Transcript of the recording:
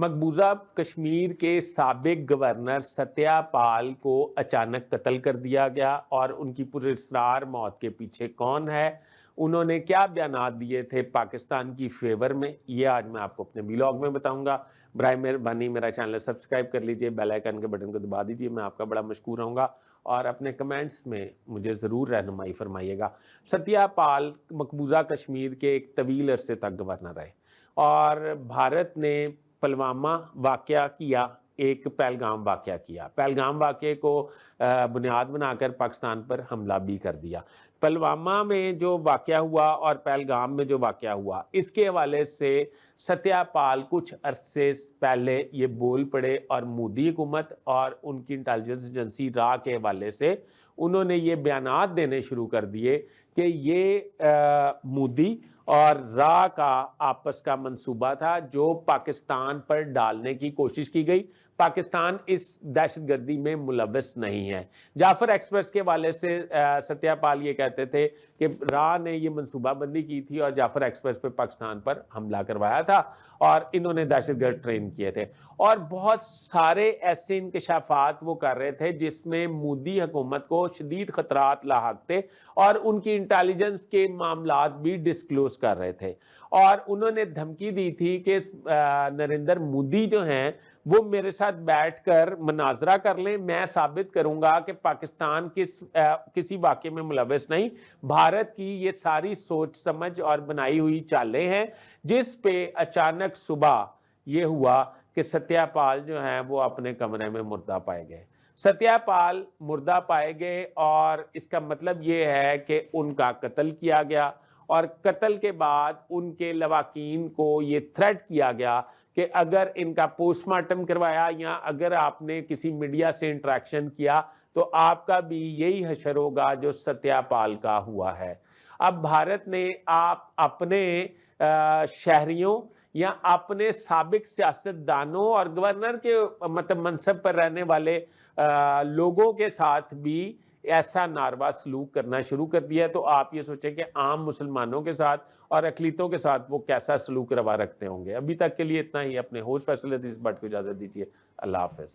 मकबूजा कश्मीर के साबिक गवर्नर सत्यापाल को अचानक कत्ल कर दिया गया और उनकी पुरस्रार मौत के पीछे कौन है, उन्होंने क्या बयानात दिए थे पाकिस्तान की फेवर में, ये आज मैं आपको अपने व्लॉग में बताऊंगा। बराए मेहरबानी मेरा चैनल सब्सक्राइब कर लीजिए, बेल आइकन के बटन को दबा दीजिए, मैं आपका बड़ा मशकूर रहूँगा और अपने कमेंट्स में मुझे ज़रूर रहनुमाई फरमाइएगा। सत्यापाल मकबूजा कश्मीर के एक तवील अरसे तक गवर्नर रहे और भारत ने पुलवामा वाक़या किया, एक पहलगाम वाक़या किया। पहलगाम वाक़ये को बुनियाद बनाकर पाकिस्तान पर हमला भी कर दिया। पुलवामा में जो वाक़या हुआ और पहलगाम में जो वाक़या हुआ, इसके हवाले से सत्यापाल कुछ अरसे पहले ये बोल पड़े और मोदी हुकूमत और उनकी इंटेलिजेंस एजेंसी रा के हवाले से उन्होंने ये बयानात देने शुरू कर दिए कि ये मोदी और रा का आपस का मंसूबा था जो पाकिस्तान पर डालने की कोशिश की गई। पाकिस्तान इस दहशतगर्दी में मुलव्वस नहीं है। जाफर एक्सप्रेस के वाले से सत्यापाल ये कहते थे कि रा ने ये मंसूबाबंदी की थी और जाफर एक्सप्रेस पे पाकिस्तान पर हमला करवाया था और इन्होंने दहशतगर्द ट्रेन किए थे और बहुत सारे ऐसे इंकशाफात वो कर रहे थे जिसमें मोदी हुकूमत को शदीद खतरात लाहक थे और उनकी इंटेलिजेंस के मामलात भी डिस्क्लोज कर रहे थे और उन्होंने धमकी दी थी कि नरेंद्र मोदी जो हैं वो मेरे साथ बैठकर मुनाजरा कर लें, मैं साबित करूंगा कि पाकिस्तान किसी वाक़ये में मुलव्वस नहीं, भारत की ये सारी सोच समझ और बनाई हुई चालें हैं। जिस पे अचानक सुबह ये हुआ कि सत्यापाल जो हैं वो अपने कमरे में मुर्दा पाए गए। सत्यापाल मुर्दा पाए गए और इसका मतलब ये है कि उनका कत्ल किया गया और कत्ल के बाद उनके लवाकीन को ये थ्रेट किया गया कि अगर इनका पोस्टमार्टम करवाया या अगर आपने किसी मीडिया से इंटरेक्शन किया तो आपका भी यही हशर होगा जो सत्यापाल का हुआ है। अब भारत ने आप अपने शहरियों या अपने साबिक सियासतदानों और गवर्नर के मतलब मनसब पर रहने वाले लोगों के साथ भी ऐसा नारवा सलूक करना शुरू कर दिया है। तो आप ये सोचें कि आम मुसलमानों के साथ और अकलीतों के साथ वो कैसा सलूक रवा रखते होंगे। अभी तक के लिए इतना ही। अपने होस्ट फैसल हदीस भट्ट को इजाज़त दीजिए। अल्लाह हाफ़िज़।